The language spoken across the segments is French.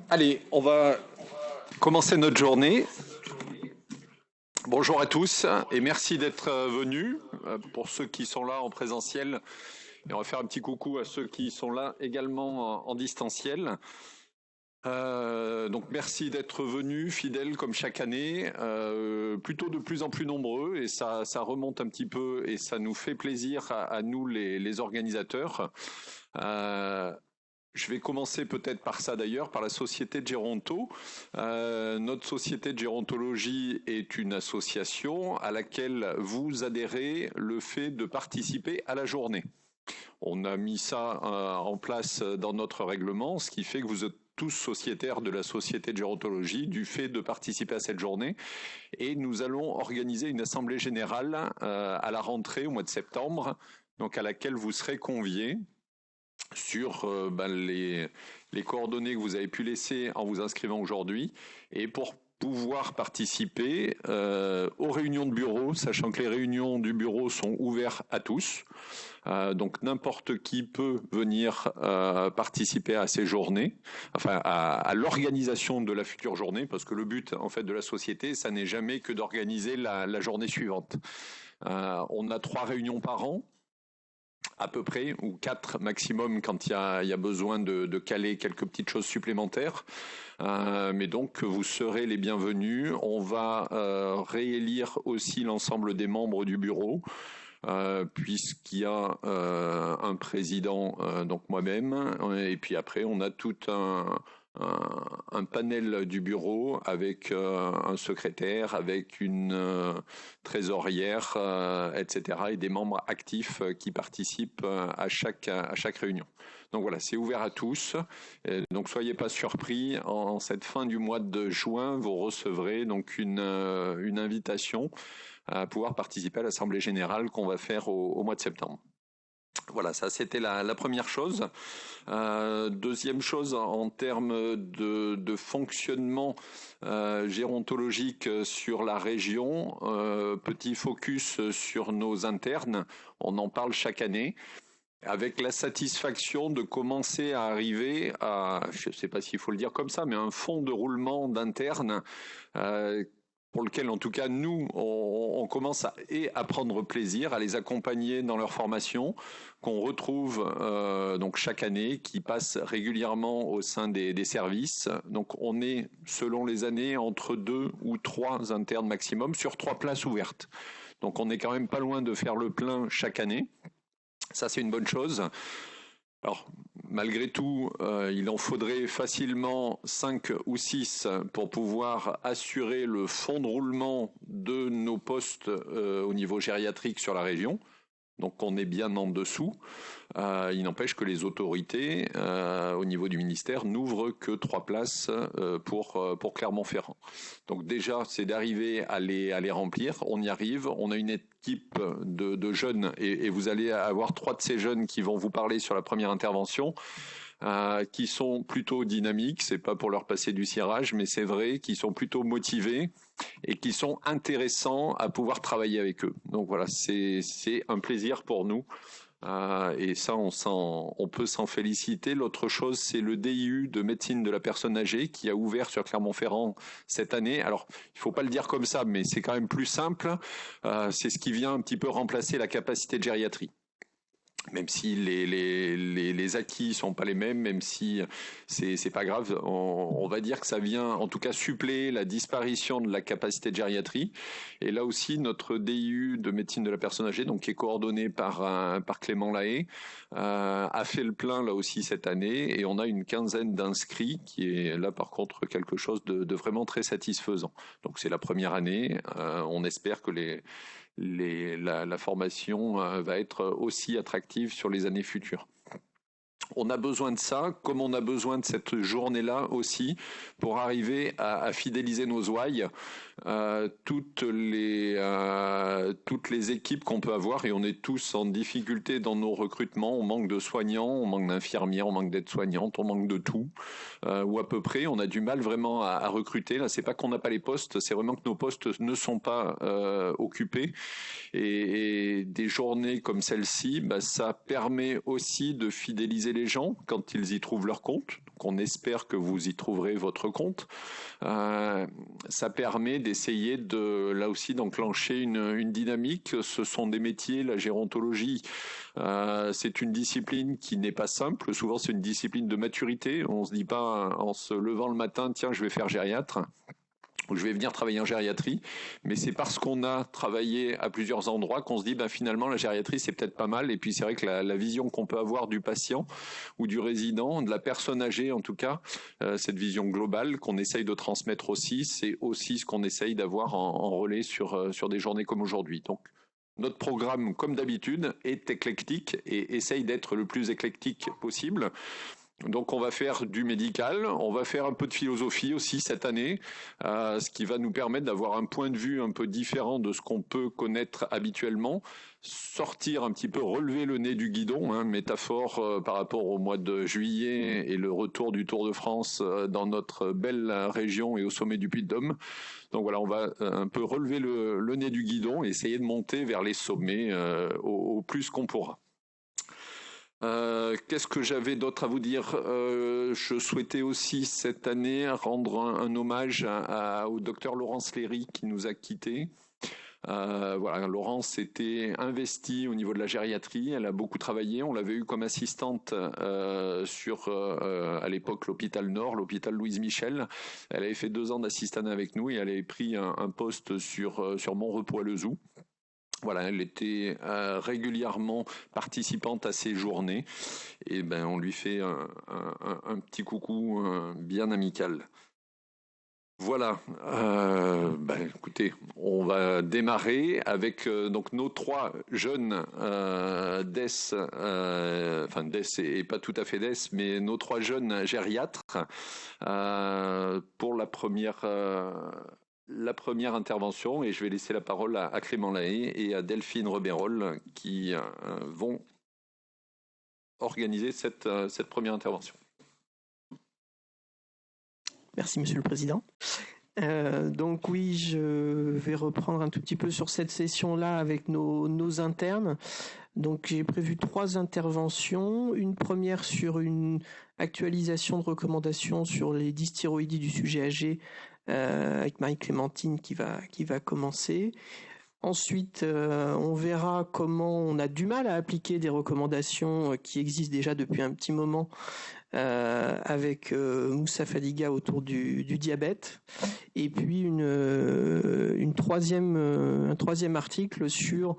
Allez, on va commencer notre journée. Bonjour à tous et merci d'être venus. Pour ceux qui sont là en présentiel, et on va faire un petit coucou à ceux qui sont là également en distanciel. Donc merci d'être venus, fidèles comme chaque année, plutôt de plus en plus nombreux et ça remonte un petit peu et ça nous fait plaisir à nous les organisateurs. Euh, je vais commencer peut-être par ça d'ailleurs, par la société de Géronto. Notre société de gérontologie est une association à laquelle vous adhérez le fait de participer à la journée. On a mis ça en place dans notre règlement, ce qui fait que vous êtes tous sociétaires de la société de gérontologie du fait de participer à cette journée. Et nous allons organiser une assemblée générale à la rentrée au mois de septembre, donc à laquelle vous serez conviés sur les coordonnées que vous avez pu laisser en vous inscrivant aujourd'hui et pour pouvoir participer aux réunions de bureau, sachant que les réunions du bureau sont ouvertes à tous. Donc n'importe qui peut venir participer à ces journées, enfin à l'organisation de la future journée, parce que le but en fait de la société, ça n'est jamais que d'organiser la journée suivante. On a 3 réunions par an à peu près, ou 4 maximum quand il y a besoin de caler quelques petites choses supplémentaires. Mais donc, vous serez les bienvenus. On va réélire aussi l'ensemble des membres du bureau. Puisqu'il y a un président, donc moi-même, et puis après on a tout un panel du bureau avec un secrétaire, avec une trésorière, etc., et des membres actifs qui participent à chaque réunion. Donc voilà, c'est ouvert à tous. Et donc soyez pas surpris, en cette fin du mois de juin, vous recevrez donc une invitation à pouvoir participer à l'Assemblée générale qu'on va faire au mois de septembre. Voilà, ça c'était la première chose. Deuxième chose, en termes de fonctionnement gérontologique sur la région, petit focus sur nos internes, on en parle chaque année avec la satisfaction de commencer à arriver à, je ne sais pas s'il faut le dire comme ça, mais un fond de roulement d'interne pour lequel, en tout cas, nous, on commence à prendre plaisir, à les accompagner dans leur formation, qu'on retrouve donc chaque année, qui passe régulièrement au sein des services. Donc, on est, selon les années, entre 2 ou 3 internes maximum sur 3 places ouvertes. Donc, on est quand même pas loin de faire le plein chaque année. Ça, c'est une bonne chose. Alors, malgré tout, il en faudrait facilement 5 ou 6 pour pouvoir assurer le fond de roulement de nos postes au niveau gériatrique sur la région. Donc on est bien en dessous. Il n'empêche que les autorités au niveau du ministère n'ouvrent que 3 places pour Clermont-Ferrand. Donc déjà, c'est d'arriver à les remplir. On y arrive. On a une équipe de jeunes et vous allez avoir 3 de ces jeunes qui vont vous parler sur la première intervention. Qui sont plutôt dynamiques, c'est pas pour leur passer du cirage, mais c'est vrai, qui sont plutôt motivés et qui sont intéressants à pouvoir travailler avec eux. Donc voilà, c'est un plaisir pour nous. Et ça, on peut s'en féliciter. L'autre chose, c'est le DIU de médecine de la personne âgée qui a ouvert sur Clermont-Ferrand cette année. Alors, il faut pas le dire comme ça, mais c'est quand même plus simple. C'est ce qui vient un petit peu remplacer la capacité de gériatrie. Même si les acquis sont pas les mêmes, même si c'est pas grave, on va dire que ça vient en tout cas suppléer la disparition de la capacité de gériatrie. Et là aussi, notre DIU de médecine de la personne âgée, donc qui est coordonné par Clément Lahaye, a fait le plein là aussi cette année, et on a une quinzaine d'inscrits, qui est là par contre quelque chose de vraiment très satisfaisant. Donc c'est la première année, on espère que la formation va être aussi attractive sur les années futures. On a besoin de ça, comme on a besoin de cette journée-là aussi, pour arriver à fidéliser nos ouailles, toutes les équipes qu'on peut avoir, et on est tous en difficulté dans nos recrutements, on manque de soignants, on manque d'infirmières, on manque d'aides-soignantes, on manque de tout, ou à peu près, on a du mal vraiment à recruter. Là, c'est pas qu'on n'a pas les postes, c'est vraiment que nos postes ne sont pas occupés, et des journées comme celle-ci, ça permet aussi de fidéliser les gens quand ils y trouvent leur compte. qu'on espère que vous y trouverez votre compte. Ça permet d'essayer là aussi d'enclencher une dynamique. Ce sont des métiers, la gérontologie, c'est une discipline qui n'est pas simple. Souvent, c'est une discipline de maturité. On se dit pas en se levant le matin, tiens, je vais faire gériatre, ou je vais venir travailler en gériatrie, mais c'est parce qu'on a travaillé à plusieurs endroits qu'on se dit finalement la gériatrie c'est peut-être pas mal. Et puis c'est vrai que la vision qu'on peut avoir du patient ou du résident, de la personne âgée en tout cas, cette vision globale qu'on essaye de transmettre aussi, c'est aussi ce qu'on essaye d'avoir en relais sur des journées comme aujourd'hui. Donc notre programme, comme d'habitude, est éclectique et essaye d'être le plus éclectique possible. Donc on va faire du médical, on va faire un peu de philosophie aussi cette année, ce qui va nous permettre d'avoir un point de vue un peu différent de ce qu'on peut connaître habituellement, sortir un petit peu, relever le nez du guidon, métaphore par rapport au mois de juillet et le retour du Tour de France dans notre belle région et au sommet du Puy-de-Dôme. Donc voilà, on va un peu relever le nez du guidon et essayer de monter vers les sommets au plus qu'on pourra. Qu'est-ce que j'avais d'autre à vous dire? Je souhaitais aussi cette année rendre un hommage au docteur Laurence Léry qui nous a quittés. Voilà, Laurence s'était investie au niveau de la gériatrie, elle a beaucoup travaillé, on l'avait eu comme assistante sur à l'époque l'hôpital Nord, l'hôpital Louise Michel. Elle avait fait 2 ans d'assistanat avec nous et elle avait pris un poste sur Montrepos-le-Zou. Voilà, elle était régulièrement participante à ces journées et on lui fait un petit coucou bien amical. Voilà, écoutez, on va démarrer avec donc nos 3 jeunes DES, enfin DES et pas tout à fait DES, mais nos 3 jeunes gériatres pour la première intervention, et je vais laisser la parole à Clément Lahaye et à Delphine Rebérol qui vont organiser cette première intervention. Merci Monsieur le Président. Donc oui, je vais reprendre un tout petit peu sur cette session-là avec nos internes. Donc j'ai prévu 3 interventions. Une première sur une actualisation de recommandations sur les dysthyroïdies du sujet âgé avec Marie-Clémentine qui va commencer. Ensuite, on verra comment on a du mal à appliquer des recommandations qui existent déjà depuis un petit moment avec Moussa Fadiga autour du diabète, et puis un troisième article sur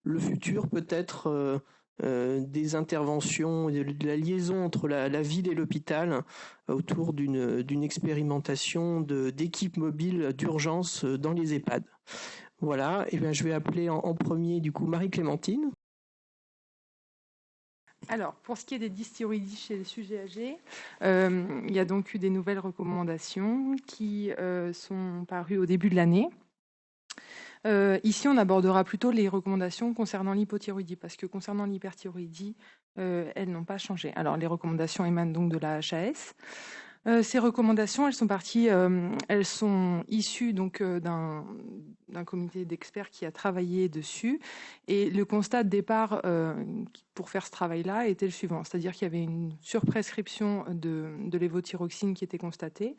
le futur peut-être des interventions, de la liaison entre la ville et l'hôpital autour d'une expérimentation d'équipes mobiles d'urgence dans les EHPAD. Voilà, et je vais appeler en premier du coup Marie-Clémentine. Alors, pour ce qui est des dysthyroïdies chez les sujets âgés, il y a donc eu des nouvelles recommandations qui sont parues au début de l'année. Ici, on abordera plutôt les recommandations concernant l'hypothyroïdie, parce que concernant l'hyperthyroïdie, elles n'ont pas changé. Alors, les recommandations émanent donc de la HAS. Ces recommandations, elles sont issues donc d'un comité d'experts qui a travaillé dessus, et le constat de départ pour faire ce travail-là était le suivant, c'est-à-dire qu'il y avait une surprescription de lévothyroxine qui était constatée,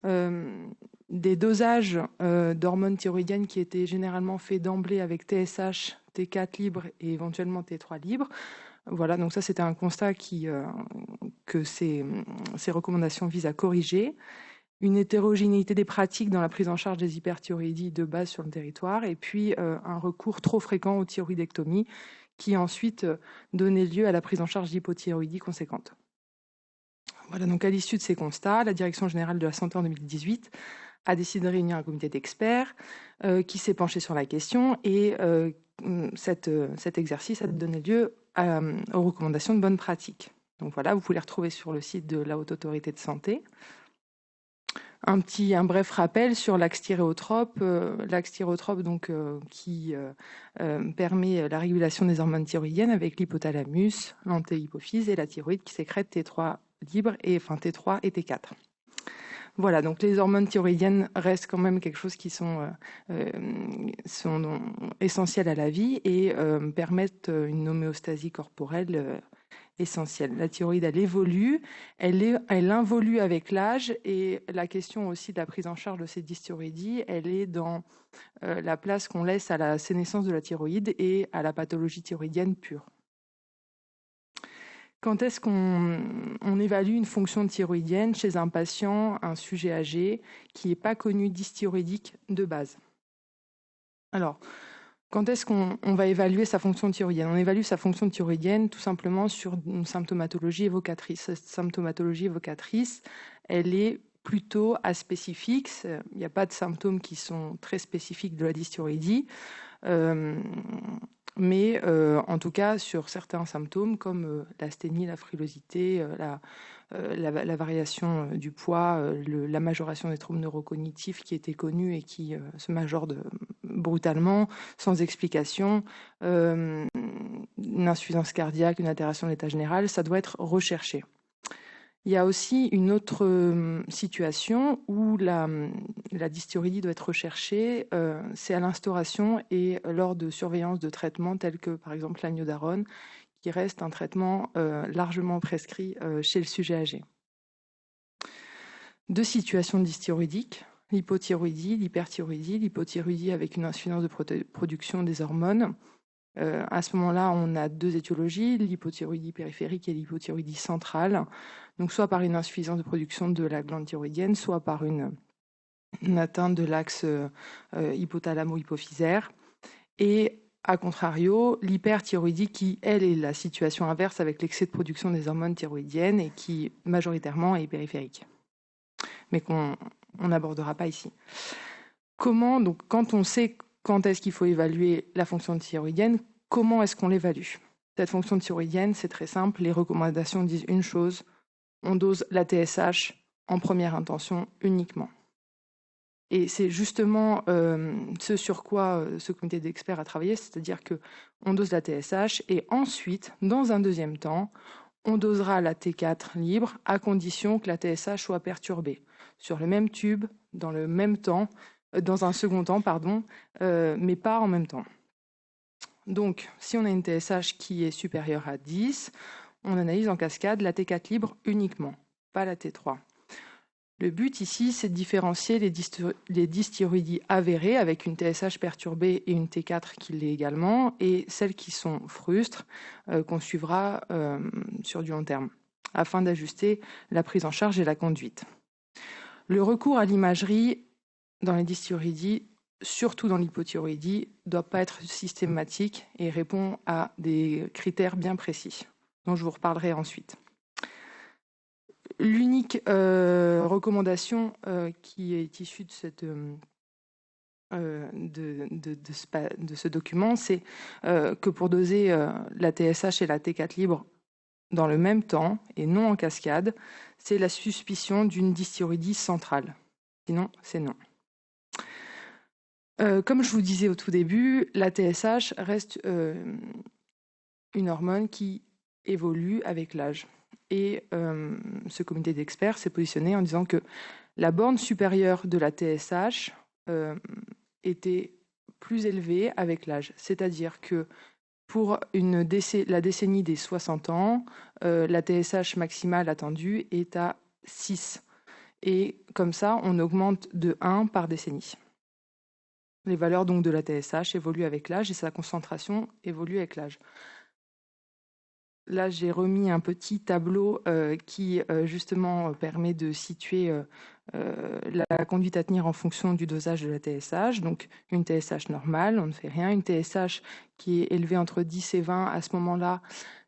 des dosages d'hormones thyroïdiennes qui étaient généralement faits d'emblée avec TSH, T4 libre et éventuellement T3 libre. Voilà, donc ça c'était un constat que ces recommandations visent à corriger. Une hétérogénéité des pratiques dans la prise en charge des hyperthyroïdies de base sur le territoire, et puis un recours trop fréquent aux thyroïdectomies qui ensuite donnait lieu à la prise en charge d'hypothyroïdie conséquente. Voilà, donc à l'issue de ces constats, la Direction générale de la santé en 2018 a décidé de réunir un comité d'experts qui s'est penché sur la question, et cet exercice a donné lieu aux recommandations de bonne pratique. Donc voilà, vous pouvez les retrouver sur le site de la Haute Autorité de Santé. Un bref rappel sur l'axe-thyréotrope. L'axe-thyréotrope qui permet la régulation des hormones thyroïdiennes avec l'hypothalamus, l'antéhypophyse et la thyroïde qui sécrète T3 libre T3 et T4. Voilà, donc les hormones thyroïdiennes restent quand même quelque chose qui sont essentielles à la vie et permettent une homéostasie corporelle essentiel. La thyroïde, elle évolue, elle involue avec l'âge, et la question aussi de la prise en charge de ces dysthyroïdies, elle est dans la place qu'on laisse à la sénescence de la thyroïde et à la pathologie thyroïdienne pure. Quand est-ce qu'on évalue une fonction thyroïdienne chez un patient, un sujet âgé, qui n'est pas connu dysthyroïdique de base? Alors, quand est-ce qu'on va évaluer sa fonction thyroïdienne? On évalue sa fonction thyroïdienne tout simplement sur une symptomatologie évocatrice. Cette symptomatologie évocatrice, elle est plutôt aspécifique. Il n'y a pas de symptômes qui sont très spécifiques de la dysthyroïdie. Mais en tout cas, sur certains symptômes comme l'asthénie, la frilosité, la variation du poids, la majoration des troubles neurocognitifs qui étaient connus et qui se majorent brutalement, sans explication, une insuffisance cardiaque, une altération de l'état général, ça doit être recherché. Il y a aussi une autre situation où la dysthyroïdie doit être recherchée, c'est à l'instauration et lors de surveillance de traitements tels que par exemple l'amiodarone, qui reste un traitement largement prescrit chez le sujet âgé. Deux situations dysthyroïdiques, l'hypothyroïdie, l'hyperthyroïdie, l'hypothyroïdie avec une insuffisance de production des hormones. À ce moment-là, on a deux étiologies, l'hypothyroïdie périphérique et l'hypothyroïdie centrale. Donc, soit par une insuffisance de production de la glande thyroïdienne, soit par une atteinte de l'axe hypothalamo-hypophysaire. Et a contrario, l'hyperthyroïdie qui, elle, est la situation inverse avec l'excès de production des hormones thyroïdiennes et qui, majoritairement, est périphérique. Mais qu'on n'abordera pas ici. Comment, donc, quand on sait quand est-ce qu'il faut évaluer la fonction thyroïdienne, comment est-ce qu'on l'évalue? Cette fonction thyroïdienne, c'est très simple. Les recommandations disent une chose, on dose la TSH en première intention uniquement. Et c'est justement ce sur quoi ce comité d'experts a travaillé, c'est-à-dire qu'on dose la TSH et ensuite, dans un deuxième temps, on dosera la T4 libre à condition que la TSH soit perturbée sur le même tube, dans le même temps, dans un second temps, mais pas en même temps. Donc, si on a une TSH qui est supérieure à 10, on analyse en cascade la T4 libre uniquement, pas la T3. Le but ici, c'est de différencier les dysthyroïdies avérées avec une TSH perturbée et une T4 qui l'est également, et celles qui sont frustres, qu'on suivra sur du long terme, afin d'ajuster la prise en charge et la conduite. Le recours à l'imagerie dans les dysthyroïdies, surtout dans l'hypothyroïdie, ne doit pas être systématique et répond à des critères bien précis, dont je vous reparlerai ensuite. L'unique recommandation qui est issue de ce document, c'est que pour doser la TSH et la T4 libre dans le même temps et non en cascade, c'est la suspicion d'une dysthyroïdie centrale. Sinon, c'est non. Comme je vous disais au tout début, la TSH reste une hormone qui évolue avec l'âge. Et ce comité d'experts s'est positionné en disant que la borne supérieure de la TSH était plus élevée avec l'âge. C'est-à-dire que pour la décennie des 60 ans, la TSH maximale attendue est à 6. Et comme ça, on augmente de 1 par décennie. Les valeurs donc de la TSH évoluent avec l'âge et sa concentration évolue avec l'âge. Là, j'ai remis un petit tableau qui justement permet de situer la conduite à tenir en fonction du dosage de la TSH. Donc une TSH normale, on ne fait rien. Une TSH qui est élevée entre 10 et 20, à ce moment-là,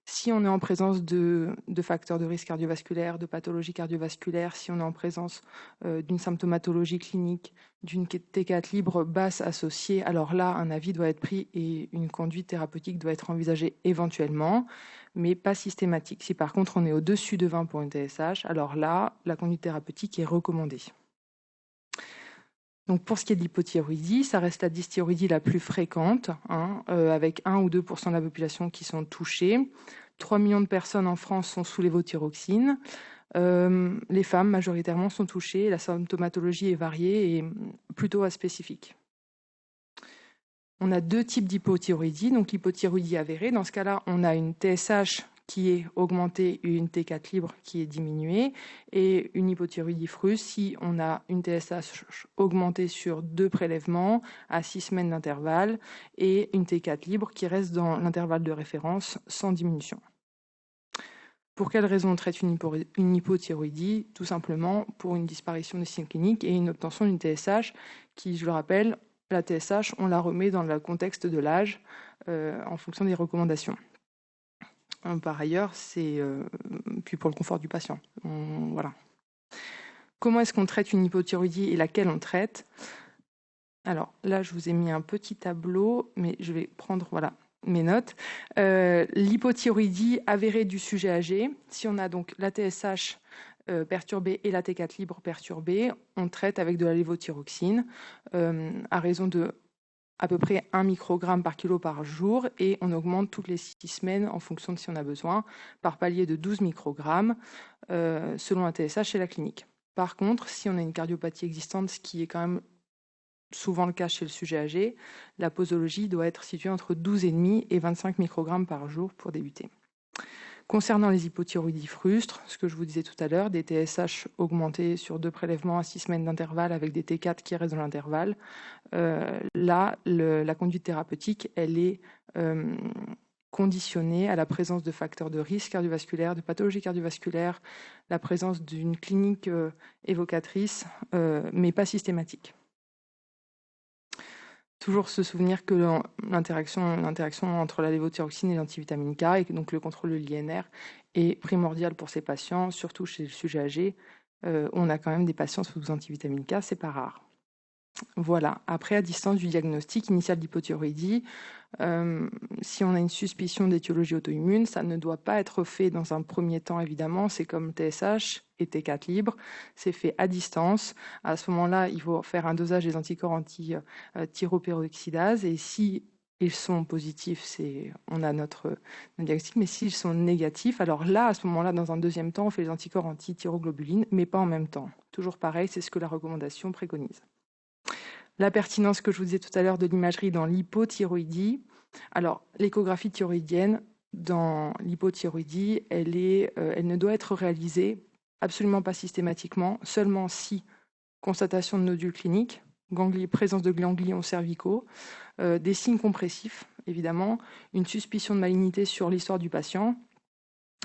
si on est en présence de facteurs de risque cardiovasculaire, de pathologie cardiovasculaire, si on est en présence d'une symptomatologie clinique, d'une T4 libre basse associée, alors là, un avis doit être pris et une conduite thérapeutique doit être envisagée éventuellement, mais pas systématique. Si par contre on est au-dessus de 20 pour une TSH, alors là, la conduite thérapeutique est recommandée. Donc pour ce qui est de l'hypothyroïdie, ça reste la dysthyroïdie la plus fréquente, avec 1 ou 2% de la population qui sont touchées. 3 millions de personnes en France sont sous lévothyroxine. Les femmes, majoritairement, sont touchées. La symptomatologie est variée et plutôt aspécifique. On a deux types d'hypothyroïdie. Donc l'hypothyroïdie avérée, dans ce cas-là, on a une TSH qui est augmentée et une T4 libre qui est diminuée, et une hypothyroïdie fruste si on a une TSH augmentée sur 2 prélèvements à 6 semaines d'intervalle et une T4 libre qui reste dans l'intervalle de référence sans diminution. Pour quelles raisons on traite une hypothyroïdie? Tout simplement pour une disparition des signes cliniques et une obtention d'une TSH qui, je le rappelle, la TSH, on la remet dans le contexte de l'âge en fonction des recommandations. Par ailleurs, c'est puis pour le confort du patient. Voilà. Comment est-ce qu'on traite une hypothyroïdie et laquelle on traite? Alors là, je vous ai mis un petit tableau, mais je vais prendre mes notes. L'hypothyroïdie avérée du sujet âgé. Si on a donc la TSH perturbée et la T4 libre perturbée, on traite avec de la lévothyroxine à raison de à peu près 1 microgramme par kilo par jour, et on augmente toutes les 6 semaines en fonction de si on a besoin, par palier de 12 microgrammes selon la TSH et la clinique. Par contre, si on a une cardiopathie existante, ce qui est quand même souvent le cas chez le sujet âgé, la posologie doit être située entre 12,5 et 25 microgrammes par jour pour débuter. Concernant les hypothyroïdies frustres, ce que je vous disais tout à l'heure, des TSH augmentés sur 2 prélèvements à 6 semaines d'intervalle avec des T4 qui restent dans l'intervalle, là, la conduite thérapeutique, elle est conditionnée à la présence de facteurs de risque cardiovasculaire, de pathologie cardiovasculaire, la présence d'une clinique évocatrice, mais pas systématique. Toujours se souvenir que l'interaction entre la lévothyroxine et l'antivitamine K, et donc le contrôle de l'INR, est primordial pour ces patients, surtout chez le sujet âgé. On a quand même des patients sous antivitamine K, c'est pas rare. Voilà. Après, à distance du diagnostic initial d'hypothyroïdie, si on a une suspicion d'étiologie auto-immune, ça ne doit pas être fait dans un premier temps, évidemment. C'est comme TSH et T4 libre, c'est fait à distance. À ce moment-là, il faut faire un dosage des anticorps anti-thyroperoxydase, et si ils sont positifs, on a notre diagnostic, mais s'ils sont négatifs, alors là, à ce moment-là, dans un deuxième temps, on fait les anticorps anti-thyroglobulines, mais pas en même temps. Toujours pareil, c'est ce que la recommandation préconise. La pertinence que je vous disais tout à l'heure de l'imagerie dans l'hypothyroïdie. Alors, l'échographie thyroïdienne dans l'hypothyroïdie, elle ne doit être réalisée absolument pas systématiquement, seulement si constatation de nodules cliniques, présence de ganglions cervicaux, des signes compressifs, évidemment, une suspicion de malignité sur l'histoire du patient,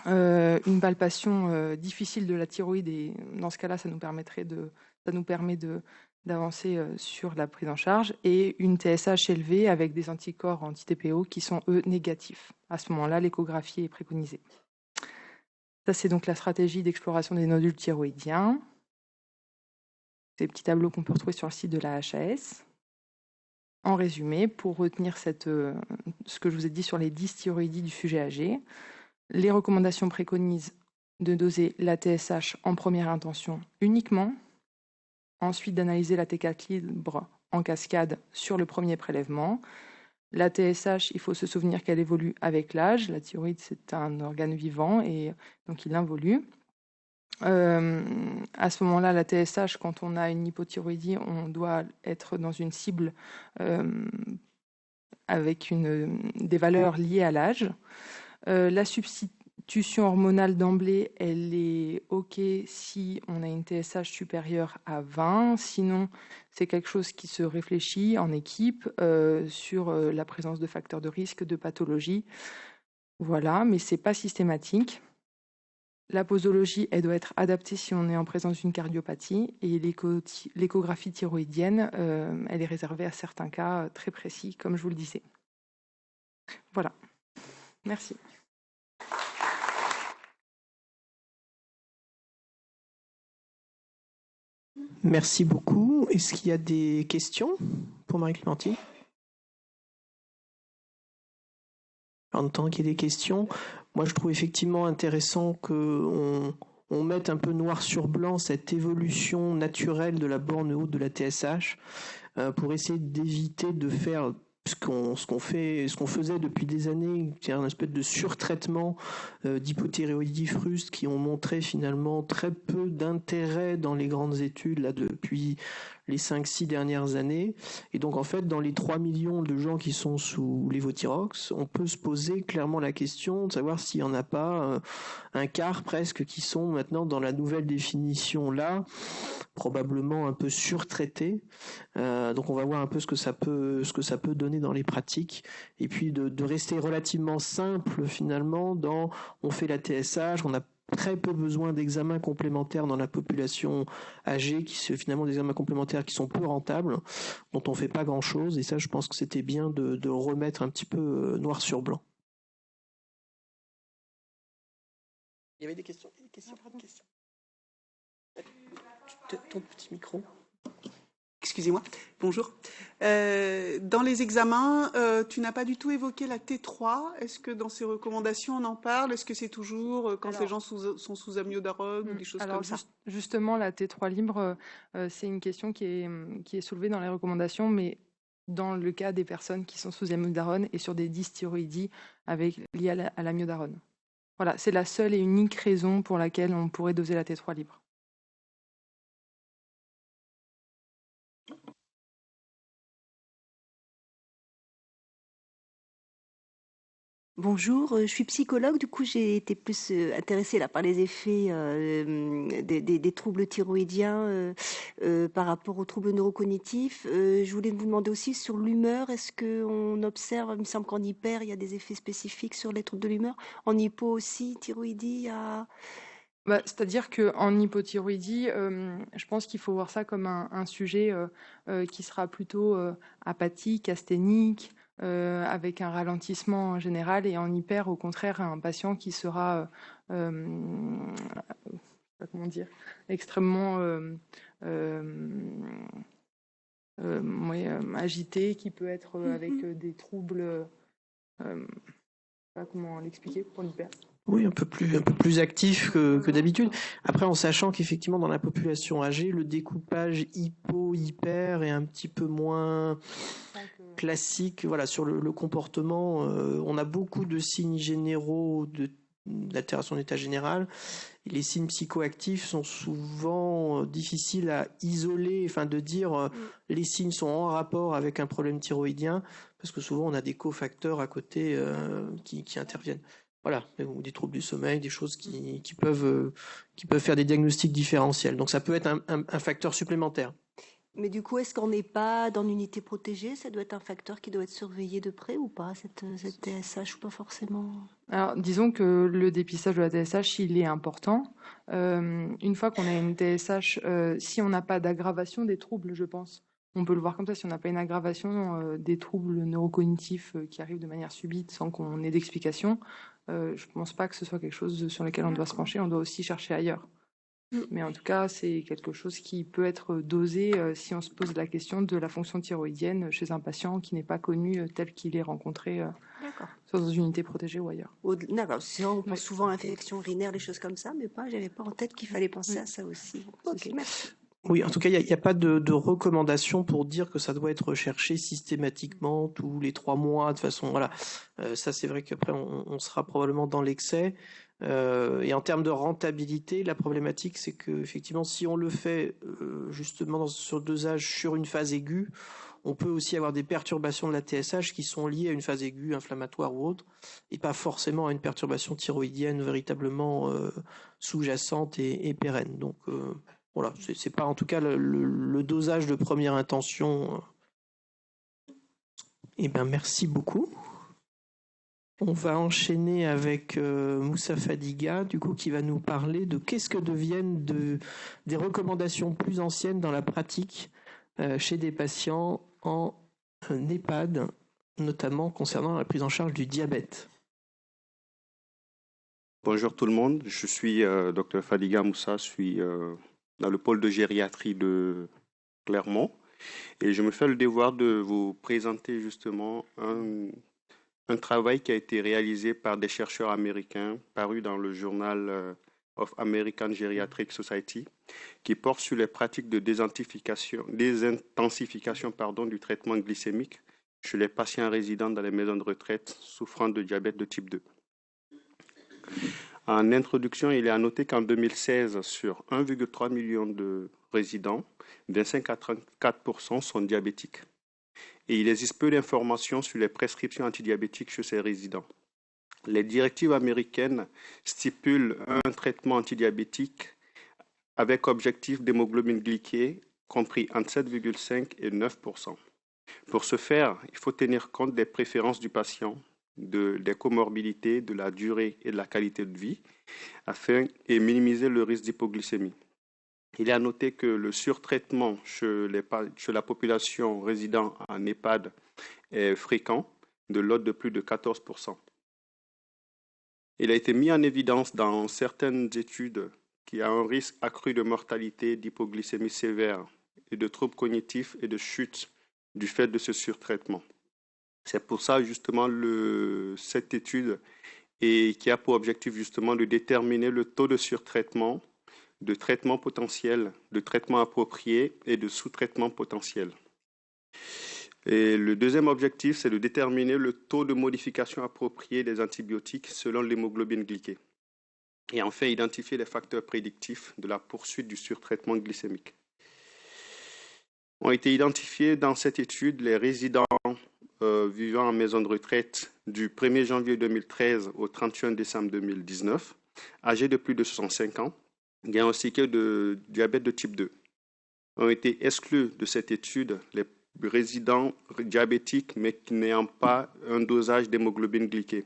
une palpation difficile de la thyroïde, et dans ce cas-là, ça nous permet d'avancer sur la prise en charge, et une TSH élevée avec des anticorps anti-TPO qui sont, eux, négatifs. À ce moment-là, l'échographie est préconisée. Ça, c'est donc la stratégie d'exploration des nodules thyroïdiens. C'est des petits tableaux qu'on peut retrouver sur le site de la HAS. En résumé, pour retenir ce que je vous ai dit sur les dysthyroïdies du sujet âgé, les recommandations préconisent de doser la TSH en première intention uniquement, ensuite d'analyser la T4 libre en cascade sur le premier prélèvement. La TSH, il faut se souvenir qu'elle évolue avec l'âge. La thyroïde, c'est un organe vivant et donc il involue. À ce moment-là, la TSH, quand on a une hypothyroïdie, on doit être dans une cible avec des valeurs liées à l'âge. La substitution hormonale d'emblée, elle est OK si on a une TSH supérieure à 20. Sinon, c'est quelque chose qui se réfléchit en équipe sur la présence de facteurs de risque, de pathologie. Voilà, mais ce n'est pas systématique. La posologie, elle doit être adaptée si on est en présence d'une cardiopathie, et l'échographie thyroïdienne, elle est réservée à certains cas très précis, comme je vous le disais. Voilà. Merci. Merci beaucoup. Est-ce qu'il y a des questions pour Marie-Clémentine? En tant qu'il y ait des questions, moi je trouve effectivement intéressant qu'on mette un peu noir sur blanc cette évolution naturelle de la borne haute de la TSH pour essayer d'éviter de faire ce qu'on faisait depuis des années, c'est-à-dire une espèce de surtraitement d'hypothyroïdie fruste qui ont montré finalement très peu d'intérêt dans les grandes études là depuis les 5-6 dernières années. Et donc en fait, dans les 3 millions de gens qui sont sous lévothyrox, on peut se poser clairement la question de savoir s'il n'y en a pas un quart presque qui sont maintenant dans la nouvelle définition là, probablement un peu surtraités. Donc on va voir un peu ce que ça peut donner dans les pratiques, et puis de rester relativement simple finalement dans on fait la TSH, on a très peu besoin d'examens complémentaires dans la population âgée, finalement des examens complémentaires qui sont peu rentables, dont on ne fait pas grand-chose, et ça je pense que c'était bien de remettre un petit peu noir sur blanc. Il y avait des questions, Ton petit micro. Excusez-moi, bonjour. Dans les examens, tu n'as pas du tout évoqué la T3. Est-ce que dans ces recommandations, on en parle? Est-ce que c'est toujours quand les gens sont sous amiodarone ou des choses comme ça? Justement, la T3 libre, c'est une question qui est soulevée dans les recommandations, mais dans le cas des personnes qui sont sous amiodarone et sur des dysthyroïdies liées à l'amiodarone. Voilà, c'est la seule et unique raison pour laquelle on pourrait doser la T3 libre. Bonjour, je suis psychologue, du coup j'ai été plus intéressée là, par les effets des troubles thyroïdiens par rapport aux troubles neurocognitifs. Je voulais vous demander aussi sur l'humeur, est-ce qu'on observe, il me semble qu'en hyper, il y a des effets spécifiques sur les troubles de l'humeur, en hypo aussi, thyroïdie, il y a... C'est-à-dire qu'en hypothyroïdie, je pense qu'il faut voir ça comme un sujet qui sera plutôt apathique, asthénique, avec un ralentissement en général, et en hyper, au contraire, un patient qui sera extrêmement agité, qui peut être avec des troubles, je ne sais pas comment l'expliquer pour l'hyper. Oui, un peu plus actif que d'habitude. Après, en sachant qu'effectivement, dans la population âgée, le découpage hypo-hyper est un petit peu moins classique. Voilà, sur le comportement, on a beaucoup de signes généraux d'altération d'état général. Et les signes psychoactifs sont souvent difficiles à isoler, enfin de dire les signes sont en rapport avec un problème thyroïdien, parce que souvent on a des cofacteurs à côté qui interviennent. Voilà, ou des troubles du sommeil, des choses qui peuvent faire des diagnostics différentiels. Donc ça peut être un facteur supplémentaire. Mais du coup, est-ce qu'on n'est pas dans une unité protégée? Ça doit être un facteur qui doit être surveillé de près ou pas, cette TSH, ou pas forcément? Alors, disons que le dépistage de la TSH, il est important. Une fois qu'on a une TSH, si on n'a pas d'aggravation des troubles, je pense, on peut le voir comme ça, si on n'a pas une aggravation des troubles neurocognitifs qui arrivent de manière subite sans qu'on ait d'explication, je ne pense pas que ce soit quelque chose sur lequel on doit se pencher, on doit aussi chercher ailleurs. Mais en tout cas, c'est quelque chose qui peut être dosé si on se pose la question de la fonction thyroïdienne chez un patient qui n'est pas connu tel qu'il est rencontré, soit dans une unité protégée ou ailleurs. D'accord, on pense souvent à l'infection urinaire, des choses comme ça, mais j'avais pas en tête qu'il fallait penser à ça aussi. Ok, merci. Oui, en tout cas, il n'y a pas de recommandation pour dire que ça doit être recherché systématiquement tous les 3 mois, de façon, voilà. Ça, c'est vrai qu'après, on sera probablement dans l'excès. Et en termes de rentabilité, la problématique, c'est que effectivement, si on le fait justement sur dosage sur une phase aiguë, on peut aussi avoir des perturbations de la TSH qui sont liées à une phase aiguë, inflammatoire ou autre, et pas forcément à une perturbation thyroïdienne véritablement sous-jacente et pérenne. Donc voilà, c'est pas en tout cas le dosage de première intention. Eh bien, merci beaucoup. On va enchaîner avec Moussa Fadiga, du coup, qui va nous parler de qu'est-ce que deviennent des recommandations plus anciennes dans la pratique chez des patients en EHPAD, notamment concernant la prise en charge du diabète. Bonjour tout le monde, je suis Dr Fadiga Moussa, je suis dans le pôle de gériatrie de Clermont et je me fais le devoir de vous présenter justement un travail qui a été réalisé par des chercheurs américains paru dans le Journal of American Geriatric Society qui porte sur les pratiques de désintensification du traitement glycémique chez les patients résidant dans les maisons de retraite souffrant de diabète de type 2. En introduction, il est à noter qu'en 2016, sur 1,3 million de résidents, 25 à 34% sont diabétiques. Et il existe peu d'informations sur les prescriptions antidiabétiques chez ces résidents. Les directives américaines stipulent un traitement antidiabétique avec objectif d'hémoglobine glyquée compris entre 7,5 et 9%. Pour ce faire, il faut tenir compte des préférences du patient, des comorbidités, de la durée et de la qualité de vie, afin de minimiser le risque d'hypoglycémie. Il est à noter que le surtraitement chez la population résidant en EHPAD est fréquent, de l'ordre de plus de 14%. Il a été mis en évidence dans certaines études qu'il y a un risque accru de mortalité, d'hypoglycémie sévère et de troubles cognitifs et de chute du fait de ce surtraitement. C'est pour ça justement cette étude qui a pour objectif justement de déterminer le taux de surtraitement, de traitement potentiel, de traitement approprié et de sous-traitement potentiel. Et le deuxième objectif, c'est de déterminer le taux de modification approprié des antibiotiques selon l'hémoglobine glyquée. Et enfin, identifier les facteurs prédictifs de la poursuite du surtraitement glycémique. Ont été identifiés dans cette étude les résidents vivant en maison de retraite du 1er janvier 2013 au 31 décembre 2019, âgés de plus de 65 ans, diagnostiqués de diabète de type 2. Ont été exclus de cette étude les résidents diabétiques mais n'ayant pas un dosage d'hémoglobine glyquée.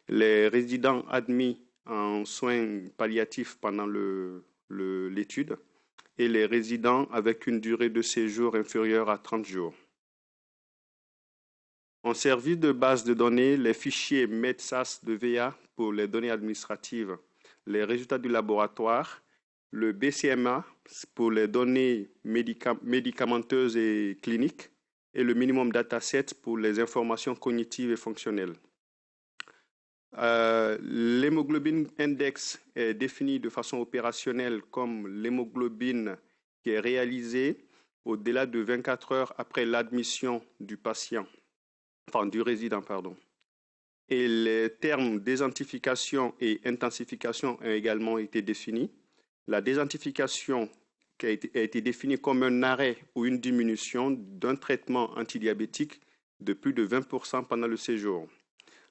Les résidents admis en soins palliatifs pendant l'étude et les résidents avec une durée de séjour inférieure à 30 jours. On servi de base de données les fichiers MEDSAS de VA pour les données administratives, les résultats du laboratoire, le BCMA pour les données médicamenteuses et cliniques et le minimum dataset pour les informations cognitives et fonctionnelles. L'hémoglobine index est défini de façon opérationnelle comme l'hémoglobine qui est réalisée au-delà de 24 heures après l'admission du résident. Et les termes désintensification et intensification ont également été définis. La désintensification a été définie comme un arrêt ou une diminution d'un traitement antidiabétique de plus de 20% pendant le séjour.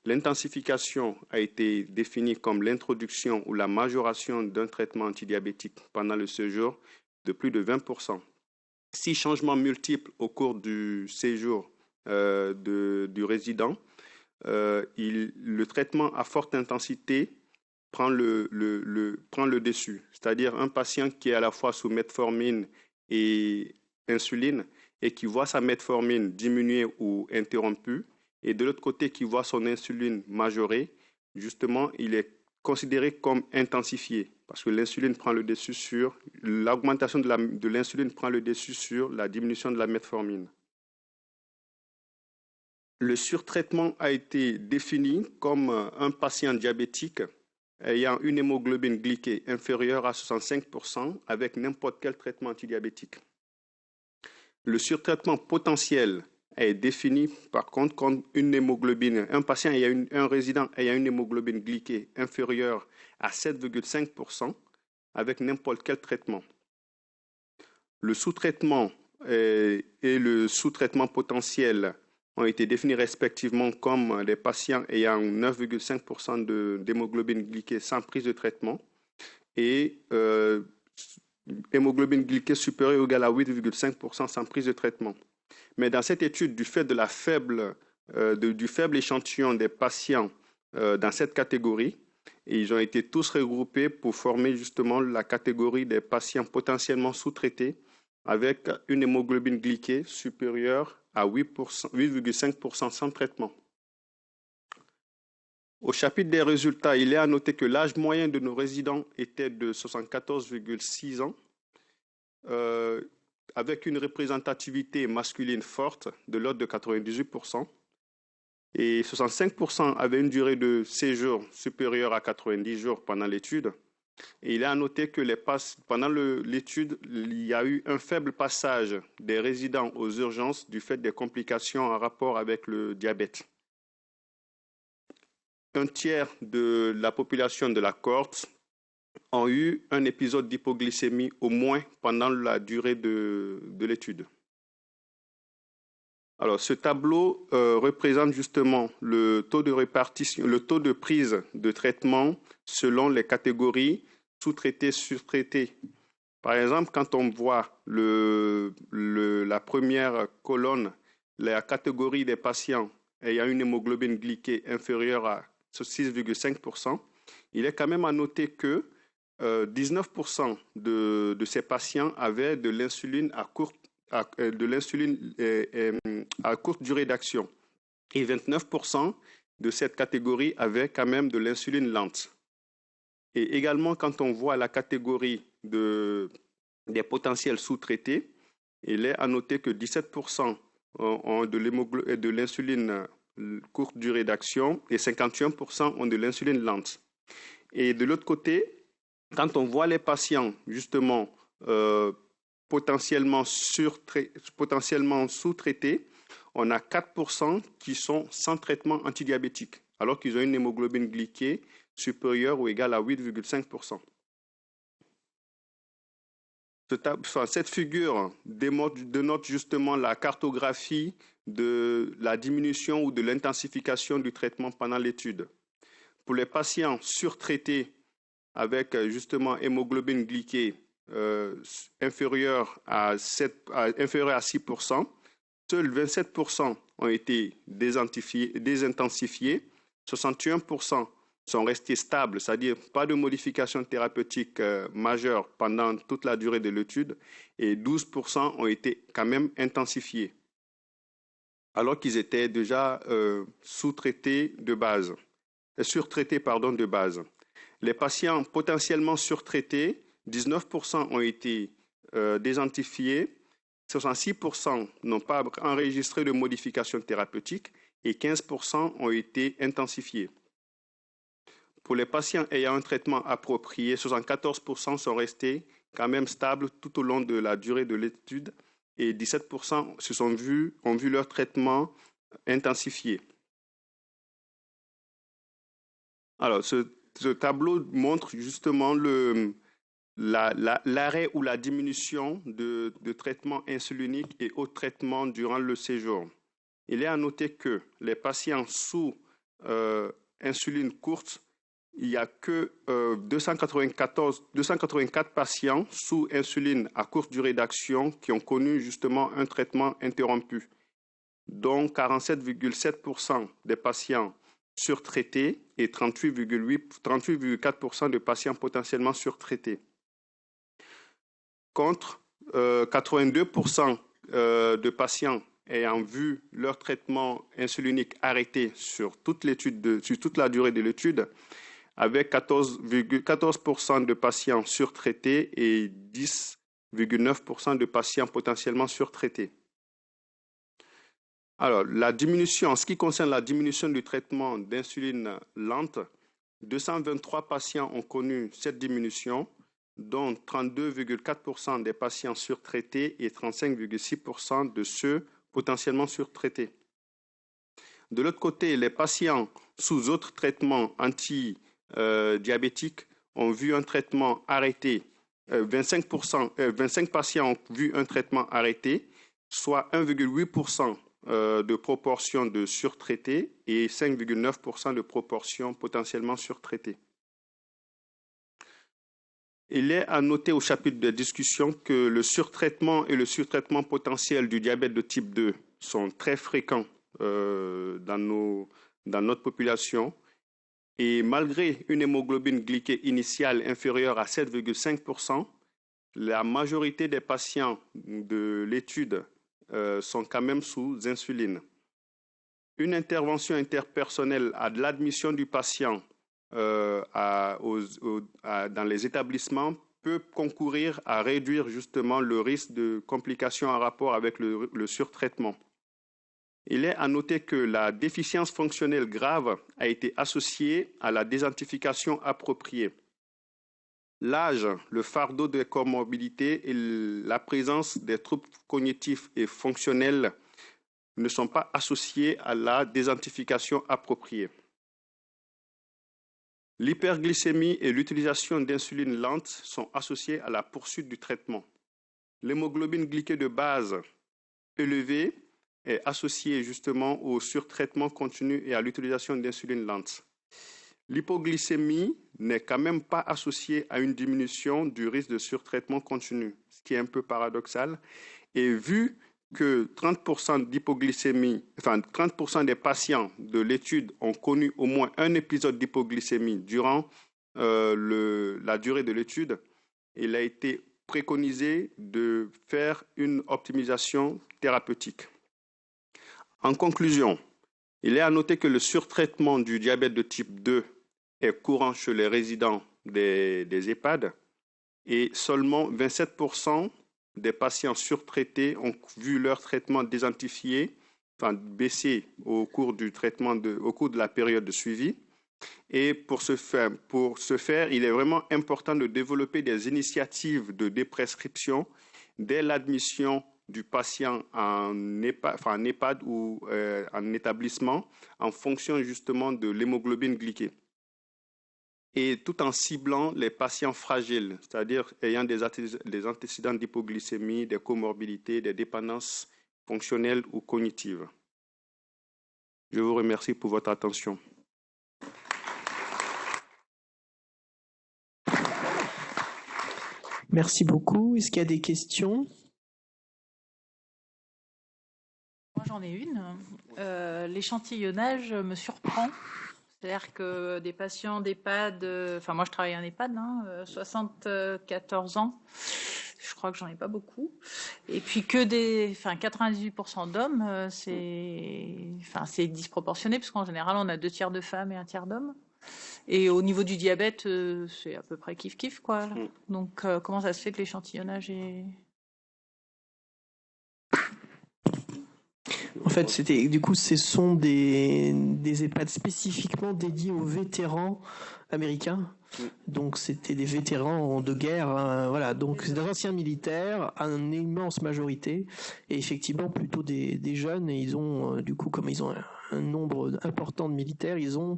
L'intensification a été définie comme l'introduction ou la majoration d'un traitement antidiabétique pendant le séjour de plus de 20%. Si changements multiples au cours du séjour du résident, le traitement à forte intensité prend le dessus. C'est-à-dire un patient qui est à la fois sous metformine et insuline et qui voit sa metformine diminuer ou interrompue, et de l'autre côté qui voit son insuline majorée, justement, il est considéré comme intensifié parce que l'insuline prend le dessus sur l'augmentation de l'insuline prend le dessus sur la diminution de la metformine. Le surtraitement a été défini comme un patient diabétique ayant une hémoglobine glyquée inférieure à 65% avec n'importe quel traitement antidiabétique. Le surtraitement potentiel est défini par contre comme un résident ayant une hémoglobine glyquée inférieure à 7,5% avec n'importe quel traitement. Le sous-traitement et le sous-traitement potentiel ont été définis respectivement comme des patients ayant 9,5% d'hémoglobine glyquée sans prise de traitement et hémoglobine glyquée supérieure ou égale à 8,5% sans prise de traitement. Mais dans cette étude, du fait de du faible échantillon des patients dans cette catégorie, ils ont été tous regroupés pour former justement la catégorie des patients potentiellement sous-traités avec une hémoglobine glyquée supérieure à 8,5% sans traitement. Au chapitre des résultats, il est à noter que l'âge moyen de nos résidents était de 74,6 ans, avec une représentativité masculine forte de l'ordre de 98%, et 65% avaient une durée de séjour supérieure à 90 jours pendant l'étude. Et il est à noter que pendant l'étude, il y a eu un faible passage des résidents aux urgences du fait des complications en rapport avec le diabète. Un tiers de la population de la cohorte ont eu un épisode d'hypoglycémie au moins pendant la durée de l'étude. Alors, ce tableau représente justement le taux de répartition, le taux de prise de traitement selon les catégories sous-traitées, sur-traitées. Par exemple, quand on voit la première colonne, la catégorie des patients ayant une hémoglobine glyquée inférieure à 6,5%, il est quand même à noter que 19% de ces patients avaient de l'insuline à courte durée d'action et 29% de cette catégorie avaient quand même de l'insuline lente. Et également, quand on voit la catégorie des potentiels sous-traités, il est à noter que 17% ont de l'insuline courte durée d'action et 51% ont de l'insuline lente. Et de l'autre côté, quand on voit les patients justement potentiellement sous-traités, on a 4% qui sont sans traitement antidiabétique, alors qu'ils ont une hémoglobine glyquée supérieure ou égale à 8,5%. Cette figure dénote justement la cartographie de la diminution ou de l'intensification du traitement pendant l'étude. Pour les patients surtraités avec justement hémoglobine glyquée inférieure à 6%, seuls 27% ont été désintensifiés, 61% sont restés stables, c'est-à-dire pas de modification thérapeutique majeure pendant toute la durée de l'étude, et 12% ont été quand même intensifiés, alors qu'ils étaient déjà surtraités de base. Les patients potentiellement surtraités, 19% ont été désintensifiés, 66% n'ont pas enregistré de modification thérapeutique et 15% ont été intensifiés. Pour les patients ayant un traitement approprié, 74% sont restés quand même stables tout au long de la durée de l'étude et 17% ont vu leur traitement intensifié. Alors, ce tableau montre justement l'arrêt ou la diminution de traitement insulinique et autres traitements durant le séjour. Il est à noter que les patients sous insuline courte, il n'y a que 284 patients sous insuline à courte durée d'action qui ont connu justement un traitement interrompu, dont 47,7% des patients surtraités et 38,4% de patients potentiellement surtraités. Contre 82% de patients ayant vu leur traitement insulinique arrêté sur toute la durée de l'étude, avec 14% de patients surtraités et 10,9% de patients potentiellement surtraités. Alors, en ce qui concerne la diminution du traitement d'insuline lente, 223 patients ont connu cette diminution, dont 32,4% des patients surtraités et 35,6% de ceux potentiellement surtraités. De l'autre côté, les patients sous autres traitements antidiabétiques ont vu un traitement arrêté. 25 patients ont vu un traitement arrêté, soit 1,8% de proportion de surtraités et 5,9% de proportion potentiellement surtraités. Il est à noter au chapitre de discussion que le surtraitement et le surtraitement potentiel du diabète de type 2 sont très fréquents dans notre population. Et malgré une hémoglobine glyquée initiale inférieure à 7,5%, la majorité des patients de l'étude sont quand même sous insuline. Une intervention interpersonnelle à l'admission du patient dans les établissements peut concourir à réduire justement le risque de complications en rapport avec le surtraitement. Il est à noter que la déficience fonctionnelle grave a été associée à la désintensification appropriée. L'âge, le fardeau des comorbidités et la présence des troubles cognitifs et fonctionnels ne sont pas associés à la désintensification appropriée. L'hyperglycémie et l'utilisation d'insuline lente sont associées à la poursuite du traitement. L'hémoglobine glyquée de base élevée est associée justement au surtraitement continu et à l'utilisation d'insuline lente. L'hypoglycémie n'est quand même pas associée à une diminution du risque de surtraitement continu, ce qui est un peu paradoxal. Et vu que 30% d'hypoglycémie, 30% des patients de l'étude ont connu au moins un épisode d'hypoglycémie durant la durée de l'étude, il a été préconisé de faire une optimisation thérapeutique. En conclusion, il est à noter que le surtraitement du diabète de type 2 est courant chez les résidents des EHPAD et seulement 27% des patients surtraités ont vu leur traitement désintensifié, baissé au cours de la période de suivi. Et pour ce faire, il est vraiment important de développer des initiatives de déprescription dès l'admission du patient en EHPAD ou en établissement en fonction justement de l'hémoglobine glyquée. Et tout en ciblant les patients fragiles, c'est-à-dire ayant des antécédents d'hypoglycémie, des comorbidités, des dépendances fonctionnelles ou cognitives. Je vous remercie pour votre attention. Merci beaucoup. Est-ce qu'il y a des questions ? Moi, j'en ai une. L'échantillonnage me surprend. C'est-à-dire que des patients d'EHPAD, moi je travaille en EHPAD, 74 ans, je crois que j'en ai pas beaucoup. Et puis que 98% d'hommes, c'est disproportionné, parce qu'en général on a 2 tiers de femmes et 1 tiers d'hommes. Et au niveau du diabète, c'est à peu près kiff-kiff, quoi. Donc comment ça se fait que l'échantillonnage est... En fait, ce sont des EHPAD spécifiquement dédiés aux vétérans américains. Donc, c'était des vétérans de guerre, voilà. Donc, c'est des anciens militaires, une immense majorité, et effectivement plutôt des jeunes. Et ils ont, du coup, comme ils ont un nombre important de militaires, ils ont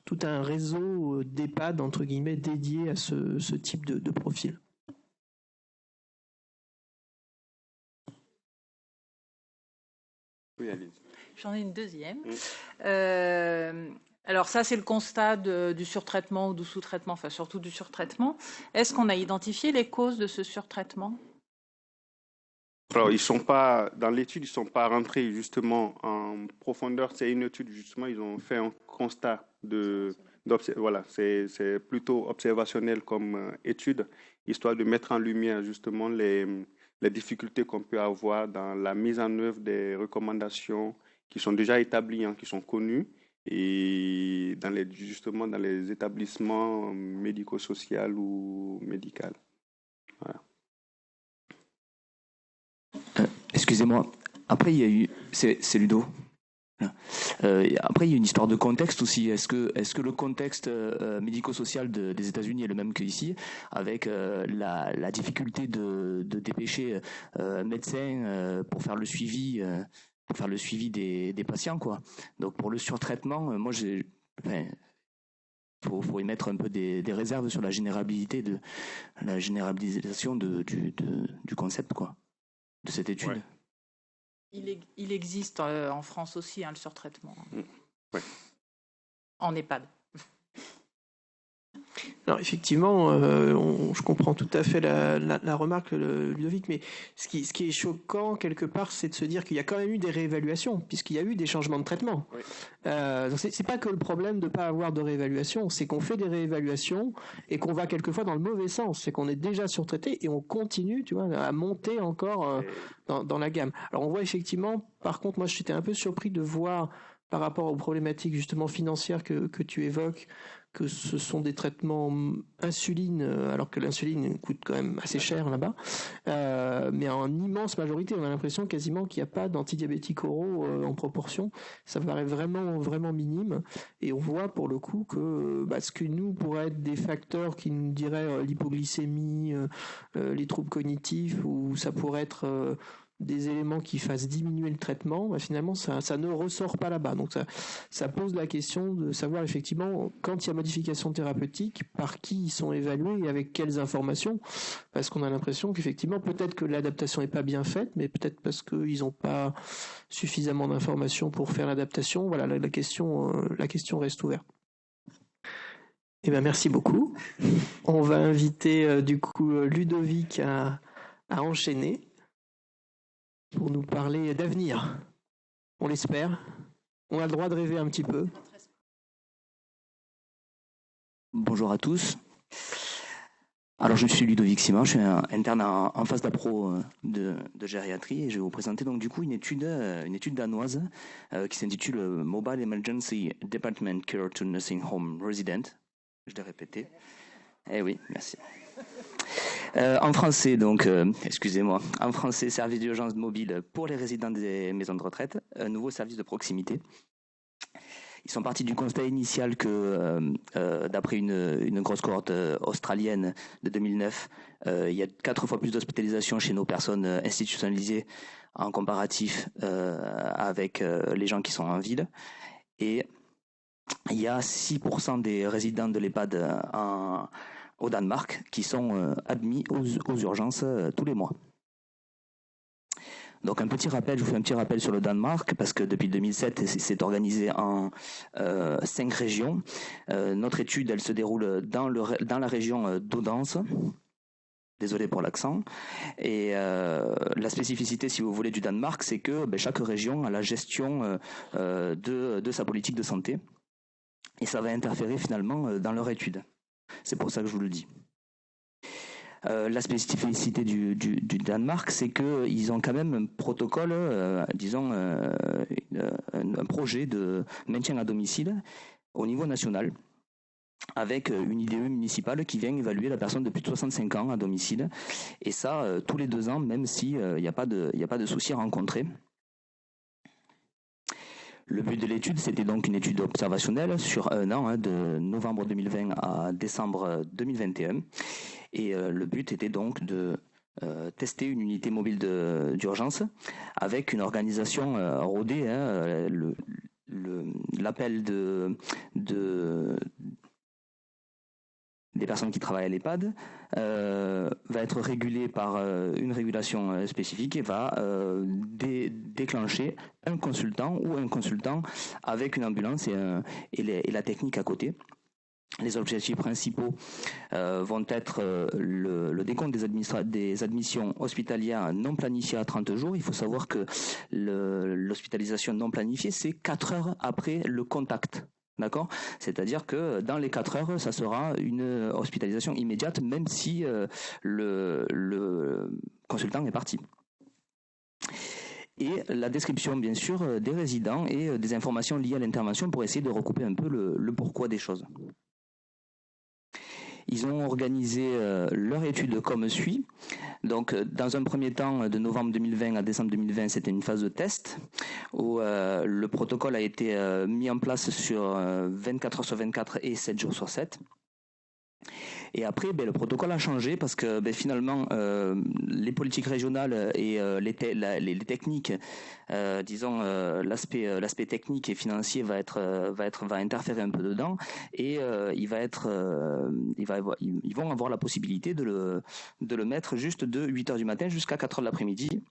tout un réseau d'EHPAD entre guillemets dédié à ce type de profil. Oui, allez-y. J'en ai une deuxième. Alors ça, c'est le constat du surtraitement ou du sous-traitement, enfin surtout du surtraitement. Est-ce qu'on a identifié les causes de ce surtraitement ? Alors, dans l'étude, ils ne sont pas rentrés justement en profondeur. C'est une étude, justement, ils ont fait un constat voilà, c'est plutôt observationnel comme étude, histoire de mettre en lumière justement les difficultés qu'on peut avoir dans la mise en œuvre des recommandations qui sont déjà établies, qui sont connues, et justement dans les établissements médico-sociaux ou médicaux. Voilà. Excusez-moi. Après, il y a eu... C'est Ludo. Après, il y a une histoire de contexte aussi. Est-ce que le contexte médico-social des États-Unis est le même qu'ici, avec la difficulté de dépêcher un médecin pour faire le suivi des patients, quoi. Donc pour le surtraitement, moi faut émettre un peu des réserves sur la généralisation du concept, quoi, de cette étude. Ouais. Il existe en France aussi, le surtraitement. Ouais. En EHPAD. Alors effectivement, je comprends tout à fait la remarque, Ludovic, mais ce qui est choquant quelque part, c'est de se dire qu'il y a quand même eu des réévaluations, puisqu'il y a eu des changements de traitement. Oui. Donc c'est pas que le problème de pas avoir de réévaluation, c'est qu'on fait des réévaluations et qu'on va quelquefois dans le mauvais sens, c'est qu'on est déjà surtraité et on continue, à monter encore dans la gamme. Alors on voit effectivement, par contre, moi j'étais un peu surpris de voir par rapport aux problématiques justement financières que tu évoques, que ce sont des traitements insuline, alors que l'insuline coûte quand même assez cher là-bas, mais en immense majorité, on a l'impression quasiment qu'il n'y a pas d'antidiabétiques oraux en proportion. Ça me paraît vraiment, vraiment minime, et on voit pour le coup que ce que nous pourrait être des facteurs qui nous diraient l'hypoglycémie, les troubles cognitifs, ou ça pourrait être des éléments qui fassent diminuer le traitement, bah finalement ça ne ressort pas là-bas. Donc ça pose la question de savoir effectivement quand il y a modification thérapeutique, par qui ils sont évalués et avec quelles informations, parce qu'on a l'impression qu'effectivement peut-être que l'adaptation n'est pas bien faite, mais peut-être parce qu'ils n'ont pas suffisamment d'informations pour faire l'adaptation. Voilà, la question reste ouverte. Eh bien, merci beaucoup. On va inviter du coup Ludovic à enchaîner pour nous parler d'avenir. On l'espère. On a le droit de rêver un petit peu. Bonjour à tous. Alors, je suis Ludovic Simon, je suis interne en phase d'appro de gériatrie et je vais vous présenter donc du coup une étude danoise qui s'intitule Mobile Emergency Department Care to Nursing Home Resident. Je l'ai répété. Eh oui, merci. En français, donc, excusez-moi. En français, service d'urgence mobile pour les résidents des maisons de retraite, un nouveau service de proximité. Ils sont partis du constat initial que, d'après une grosse cohorte australienne de 2009, il y a 4 fois plus d'hospitalisation chez nos personnes institutionnalisées en comparatif avec les gens qui sont en ville. Et il y a 6% des résidents de l'EHPAD au Danemark qui sont admis aux urgences tous les mois. Donc je vous fais un petit rappel sur le Danemark, parce que depuis 2007, c'est organisé en 5 régions. Notre étude, elle se déroule dans la région d'Odense. Désolé pour l'accent. Et la spécificité, si vous voulez, du Danemark, c'est que chaque région a la gestion de sa politique de santé. Et ça va interférer finalement dans leur étude. C'est pour ça que je vous le dis. La spécificité du Danemark, c'est qu'ils ont quand même un protocole, un projet de maintien à domicile au niveau national, avec une IDE municipale qui vient évaluer la personne de plus de 65 ans à domicile. Et ça, tous les 2 ans, même s'il n'y a pas de soucis rencontrés. Le but de l'étude, c'était donc une étude observationnelle sur 1 an, de novembre 2020 à décembre 2021. Et le but était donc de tester une unité mobile d'urgence avec une organisation rodée. L'appel des personnes qui travaillent à l'EHPAD va être régulé par une régulation spécifique et va déclencher un consultant avec une ambulance et la technique à côté. Les objectifs principaux vont être le décompte des admissions hospitalières non planifiées à 30 jours. Il faut savoir que l'hospitalisation non planifiée, c'est 4 heures après le contact. D'accord ? C'est-à-dire que dans les 4 heures, ça sera une hospitalisation immédiate, même si le consultant est parti. Et la description, bien sûr, des résidents et des informations liées à l'intervention pour essayer de recouper un peu le pourquoi des choses. Ils ont organisé leur étude comme suit. Donc, dans un premier temps, de novembre 2020 à décembre 2020, c'était une phase de test où le protocole a été mis en place sur 24 heures sur 24 et 7 jours sur 7. Et après, le protocole a changé parce que finalement, les politiques régionales et les techniques, l'aspect technique et financier va interférer un peu dedans, et ils vont avoir la possibilité de le mettre juste de 8 heures du matin jusqu'à 4 heures de l'après-midi.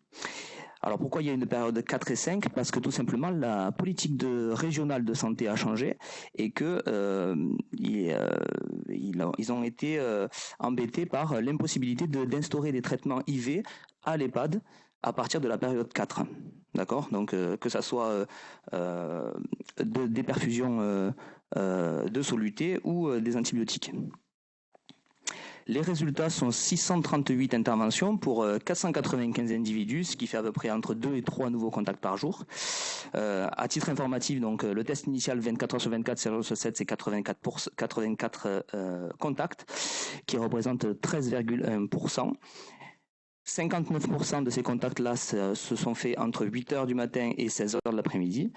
Alors pourquoi il y a une période de 4 et 5 ? Parce que tout simplement la politique régionale de santé a changé et que ils ont été embêtés par l'impossibilité d'instaurer des traitements IV à l'EHPAD à partir de la période 4. D'accord ? Donc que ça soit des perfusions de solutés ou des antibiotiques. Les résultats sont 638 interventions pour 495 individus, ce qui fait à peu près entre 2 et 3 nouveaux contacts par jour. À titre informatif, donc le test initial 24 heures sur 24, 7 jours sur 7, c'est 84 contacts, qui représentent 13,1%. 59% de ces contacts-là se sont faits entre 8 heures du matin et 16 heures de l'après-midi,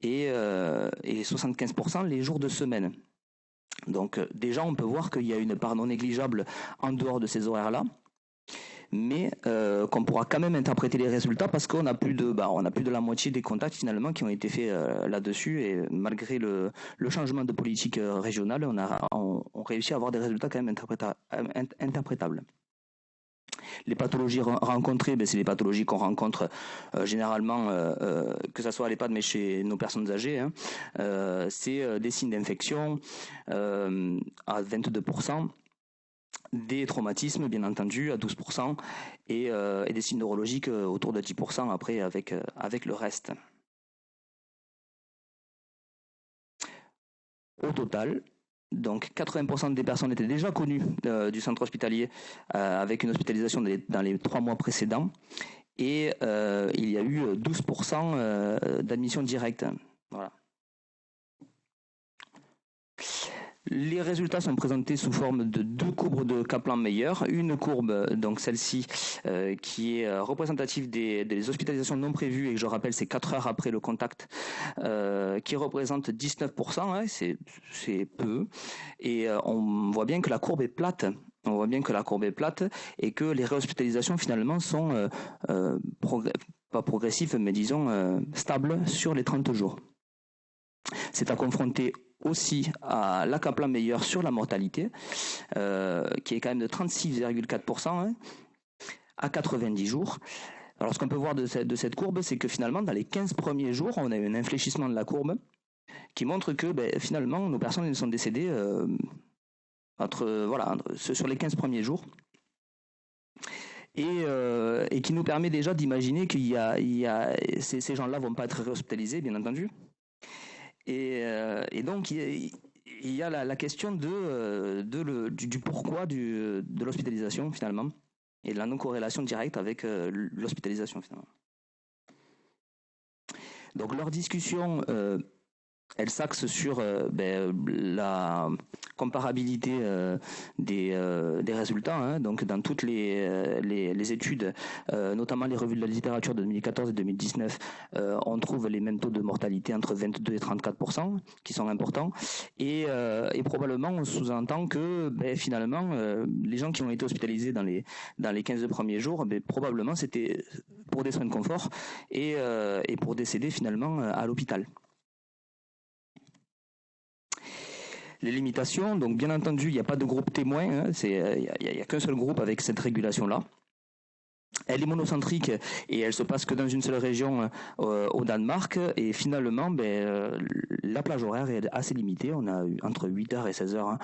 et 75% les jours de semaine. Donc déjà, on peut voir qu'il y a une part non négligeable en dehors de ces horaires-là. mais qu'on pourra quand même interpréter les résultats parce qu'on a plus de la moitié des contacts finalement qui ont été faits là-dessus, et malgré le changement de politique régionale, on réussit à avoir des résultats quand même interprétables. Les pathologies rencontrées, c'est les pathologies qu'on rencontre généralement, que ce soit à l'EHPAD mais chez nos personnes âgées. C'est des signes d'infection à 22%, des traumatismes bien entendu à 12%, et des signes neurologiques autour de 10% après avec le reste. Au total, donc 80% des personnes étaient déjà connues du centre hospitalier avec une hospitalisation dans les 3 mois précédents, et il y a eu 12% d'admission directe. Voilà. Les résultats sont présentés sous forme de 2 courbes de Kaplan-Meier. Une courbe, donc celle-ci, qui est représentative des hospitalisations non prévues, et que je rappelle, c'est 4 heures après le contact, qui représente 19%, hein, c'est peu. Et on voit bien que la courbe est plate. Et que les réhospitalisations finalement sont pas progressives, mais disons stables sur les 30 jours. C'est à confronter aussi à la Kaplan-Meier sur la mortalité, qui est quand même de 36,4%, hein, à 90 jours. Alors ce qu'on peut voir de cette courbe, c'est que finalement dans les 15 premiers jours, on a eu un infléchissement de la courbe qui montre que finalement nos personnes sont décédées sur les 15 premiers jours. Et qui nous permet déjà d'imaginer qu'il y a ces gens-là vont pas être réhospitalisés, bien entendu. Et donc il y a la question du pourquoi de l'hospitalisation finalement, et de la non-corrélation directe avec l'hospitalisation finalement. Donc leur discussion, elle s'axe sur la comparabilité des résultats, hein. Donc dans toutes les études, notamment les revues de la littérature de 2014 et 2019, on trouve les mêmes taux de mortalité entre 22 et 34%, qui sont importants, et probablement on sous-entend que finalement les gens qui ont été hospitalisés dans les 15 premiers jours, probablement c'était pour des soins de confort et pour décéder finalement à l'hôpital. Les limitations, donc bien entendu, il n'y a pas de groupe témoin, hein, il n'y a qu'un seul groupe avec cette régulation-là. Elle est monocentrique et elle se passe que dans une seule région au Danemark, et finalement la plage horaire est assez limitée, on a eu entre 8h et 16h, hein,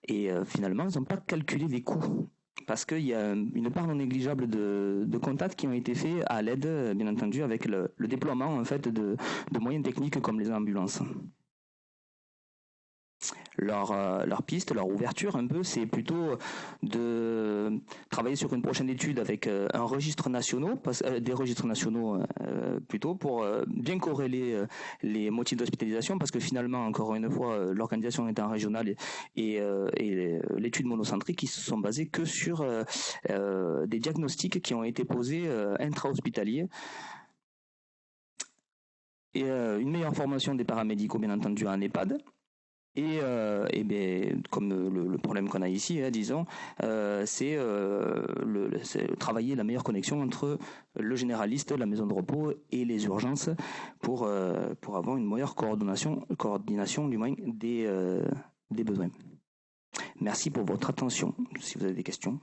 et finalement ils n'ont pas calculé les coûts, parce qu'il y a une part non négligeable de contacts qui ont été faits à l'aide, bien entendu, avec le déploiement en fait de moyens techniques comme les ambulances. Leur piste, leur ouverture un peu, c'est plutôt de travailler sur une prochaine étude avec des registres nationaux plutôt, pour bien corréler les motifs d'hospitalisation, parce que finalement, encore une fois, l'organisation étant régionale et l'étude monocentrique, qui se sont basées que sur des diagnostics qui ont été posés intra-hospitaliers. Et une meilleure formation des paramédicaux, bien entendu, en EHPAD. Et comme le problème qu'on a ici, hein, disons, c'est travailler la meilleure connexion entre le généraliste, la maison de repos et les urgences pour avoir une meilleure coordination du moins des besoins. Merci pour votre attention. Si vous avez des questions.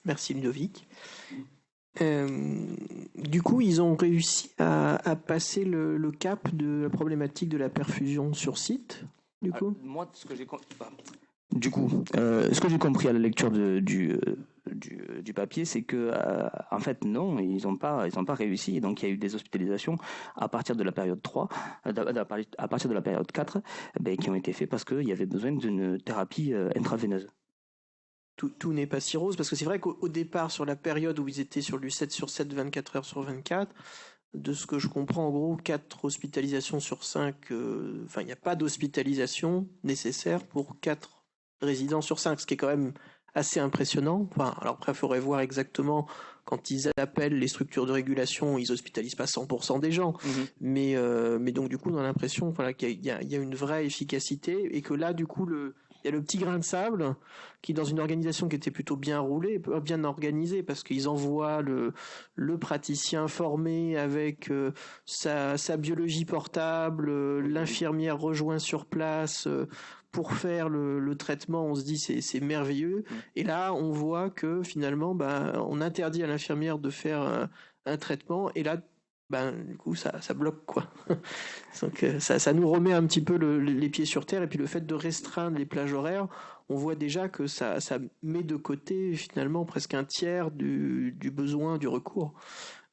Merci Ludovic. Du coup, ils ont réussi à passer le cap de la problématique de la perfusion sur site, du coup. Moi, ce que j'ai compris à la lecture du papier, c'est que en fait non, ils n'ont pas réussi. Donc il y a eu des hospitalisations à partir de la période 3, à partir de la période 4, qui ont été faites parce qu'il y avait besoin d'une thérapie intraveineuse. Tout n'est pas si rose, parce que c'est vrai qu'au départ, sur la période où ils étaient sur du 7 sur 7, 24 heures sur 24, de ce que je comprends, en gros, 4 hospitalisations sur 5, il n'y a pas d'hospitalisation nécessaire pour 4 résidents sur 5, ce qui est quand même assez impressionnant. Enfin, alors après, il faudrait voir exactement quand ils appellent les structures de régulation, ils hospitalisent pas 100% des gens, mais donc du coup, on a l'impression qu'il y a une vraie efficacité et que là, du coup, il y a le petit grain de sable qui, dans une organisation qui était plutôt bien roulée, bien organisée, parce qu'ils envoient le praticien formé avec sa biologie portable, l'infirmière rejoint sur place pour faire le traitement. On se dit c'est merveilleux. Et là, on voit que finalement, on interdit à l'infirmière de faire un traitement, et là, du coup, ça bloque, quoi. Donc, ça nous remet un petit peu les pieds sur terre, et puis le fait de restreindre les plages horaires, on voit déjà que ça met de côté finalement presque un tiers du besoin du recours,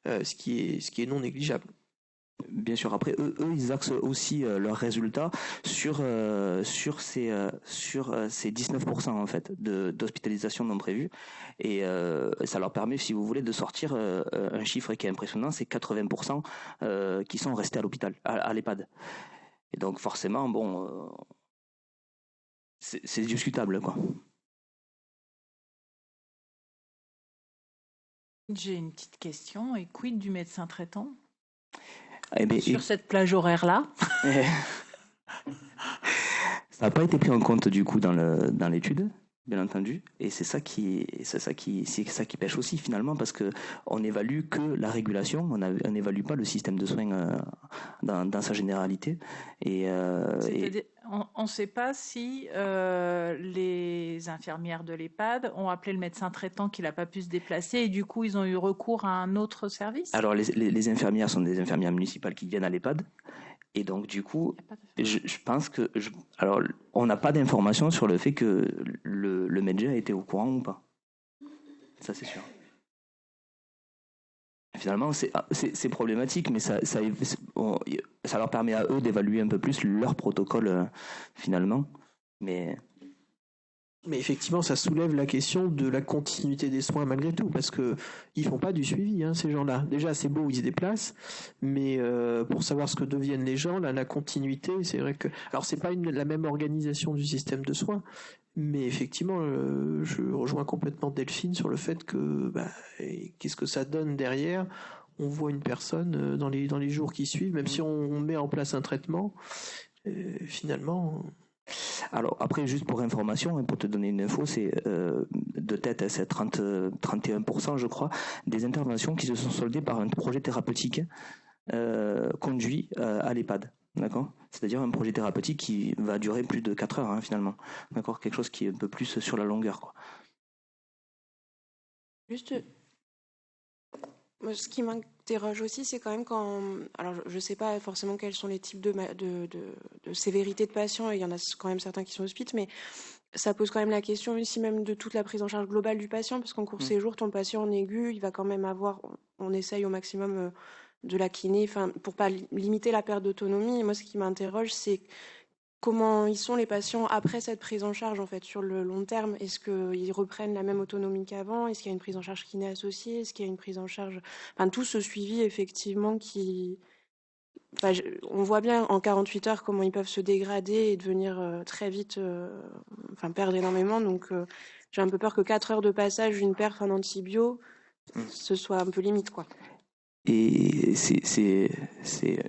ce qui est non négligeable. Bien sûr, après eux ils axent aussi leurs résultats sur ces 19% en fait d'hospitalisation non prévue, et ça leur permet, si vous voulez, de sortir un chiffre qui est impressionnant, c'est 80% qui sont restés à l'hôpital, à l'EHPAD. Et donc forcément, c'est discutable, quoi. J'ai une petite question, et quid du médecin traitant sur cette plage horaire-là? Ça n'a pas été pris en compte du coup dans l'étude, bien entendu, et c'est ça qui pêche aussi finalement, parce que on évalue que la régulation, on n'évalue pas le système de soins dans sa généralité. On ne sait pas si les infirmières de l'EHPAD ont appelé le médecin traitant qui n'a pas pu se déplacer, et du coup ils ont eu recours à un autre service. Alors les infirmières sont des infirmières municipales qui viennent à l'EHPAD, et donc du coup je pense que alors on n'a pas d'informations sur le fait que le médecin a été au courant ou pas. Ça c'est sûr. Finalement, c'est problématique, mais ça leur permet à eux d'évaluer un peu plus leur protocole, finalement. Mais effectivement, ça soulève la question de la continuité des soins malgré tout, parce que ils font pas du suivi, ces gens-là. Déjà, c'est beau, ils se déplacent, mais pour savoir ce que deviennent les gens, là, la continuité, c'est vrai que... Alors, c'est pas la même organisation du système de soins, mais effectivement, je rejoins complètement Delphine sur le fait que qu'est-ce que ça donne derrière. On voit une personne dans les jours qui suivent, même si on met en place un traitement, finalement... Alors après, juste pour information, pour te donner une info, c'est de tête, c'est 31% je crois, des interventions qui se sont soldées par un projet thérapeutique conduit à l'EHPAD. D'accord ? C'est-à-dire un projet thérapeutique qui va durer plus de 4 heures, finalement. D'accord ? Quelque chose qui est un peu plus sur la longueur, quoi. Juste, moi, ce qui m'interroge aussi, c'est quand même quand... Alors, je ne sais pas forcément quels sont les types de sévérité de patients, et il y en a quand même certains qui sont hospites, mais ça pose quand même la question ici même de toute la prise en charge globale du patient, parce qu'en court séjour, ton patient en aigu, il va quand même avoir... On essaye au maximum... de la kiné, pour pas limiter la perte d'autonomie. Et moi, ce qui m'interroge, c'est comment ils sont les patients après cette prise en charge, en fait, sur le long terme. Est-ce qu'ils reprennent la même autonomie qu'avant? Est-ce qu'il y a une prise en charge kiné associée? Est-ce qu'il y a une prise en charge... tout ce suivi, effectivement, qui... on voit bien en 48 heures comment ils peuvent se dégrader et devenir très vite... perdre énormément. Donc, j'ai un peu peur que 4 heures de passage, une perf, un antibio, ce soit un peu limite, quoi. Et c'est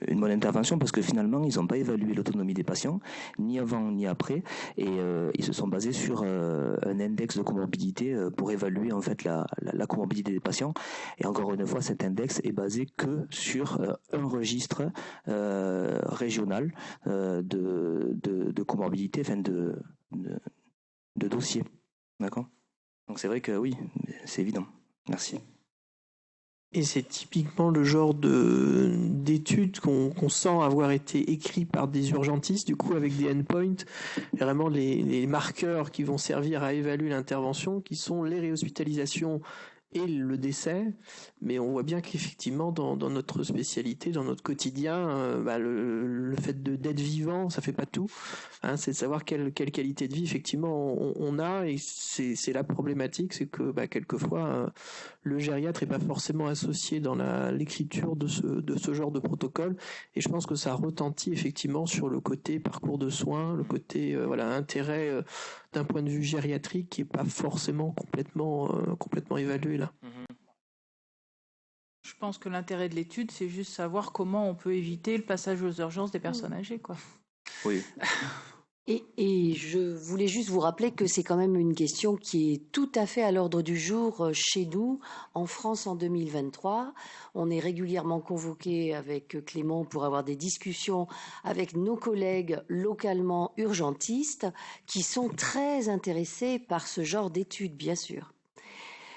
une bonne intervention, parce que finalement ils n'ont pas évalué l'autonomie des patients ni avant ni après, et ils se sont basés sur un index de comorbidité pour évaluer en fait la comorbidité des patients, et encore une fois cet index est basé que sur un registre régional de comorbidité, de dossier. D'accord ? Donc c'est vrai que oui, c'est évident. Merci. Et c'est typiquement le genre d'études qu'on sent avoir été écrites par des urgentistes, du coup avec des endpoints, vraiment les marqueurs qui vont servir à évaluer l'intervention, qui sont les réhospitalisations et le décès. Mais on voit bien qu'effectivement dans notre spécialité, dans notre quotidien, le fait d'être vivant, ça fait pas tout. C'est de savoir quelle qualité de vie effectivement on a, et c'est la problématique, c'est que quelquefois le gériatre est pas forcément associé dans l'écriture de ce genre de protocole, et je pense que ça retentit effectivement sur le côté parcours de soins, le côté intérêt d'un point de vue gériatrique qui n'est pas forcément complètement évalué là. Je pense que l'intérêt de l'étude, c'est juste savoir comment on peut éviter le passage aux urgences des personnes âgées, quoi. Oui. Et je voulais juste vous rappeler que c'est quand même une question qui est tout à fait à l'ordre du jour chez nous, en France en 2023. On est régulièrement convoqué avec Clément pour avoir des discussions avec nos collègues localement urgentistes qui sont très intéressés par ce genre d'études, bien sûr.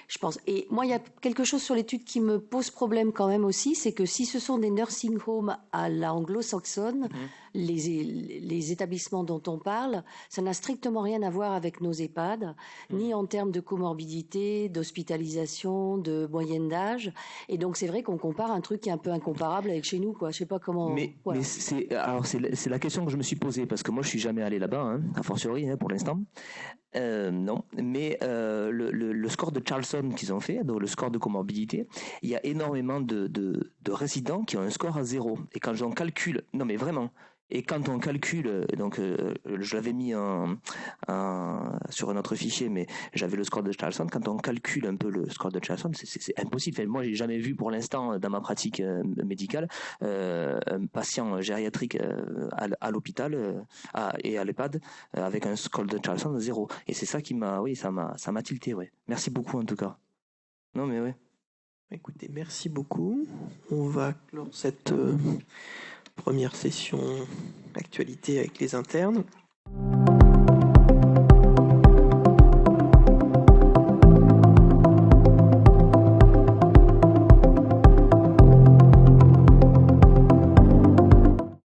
Je pense. Et moi, il y a quelque chose sur l'étude qui me pose problème quand même aussi, c'est que si ce sont des nursing homes à la anglo-saxonne, les établissements dont on parle, ça n'a strictement rien à voir avec nos EHPAD, ni en termes de comorbidité, d'hospitalisation, de moyenne d'âge. Et donc, c'est vrai qu'on compare un truc qui est un peu incomparable avec chez nous, quoi. Je sais pas comment. Mais c'est la question que je me suis posée, parce que moi, je suis jamais allé là-bas, hein, a fortiori, hein, pour l'instant. Non, mais le score de Charlson qu'ils ont fait, donc le score de comorbidité, il y a énormément de résidents qui ont un score à 0. Et quand j'en calcule, non mais vraiment, et quand on calcule, donc je l'avais mis sur un autre fichier, mais j'avais le score de Charlson. Quand on calcule un peu le score de Charlson, c'est impossible. Enfin, moi, j'ai jamais vu pour l'instant dans ma pratique médicale un patient gériatrique à l'hôpital et à l'EHPAD avec un score de Charlson de 0. Et c'est ça qui m'a, ça m'a tilté. Ouais. Merci beaucoup en tout cas. Non mais ouais. Écoutez, merci beaucoup. On va clore cette première session actualité avec les internes.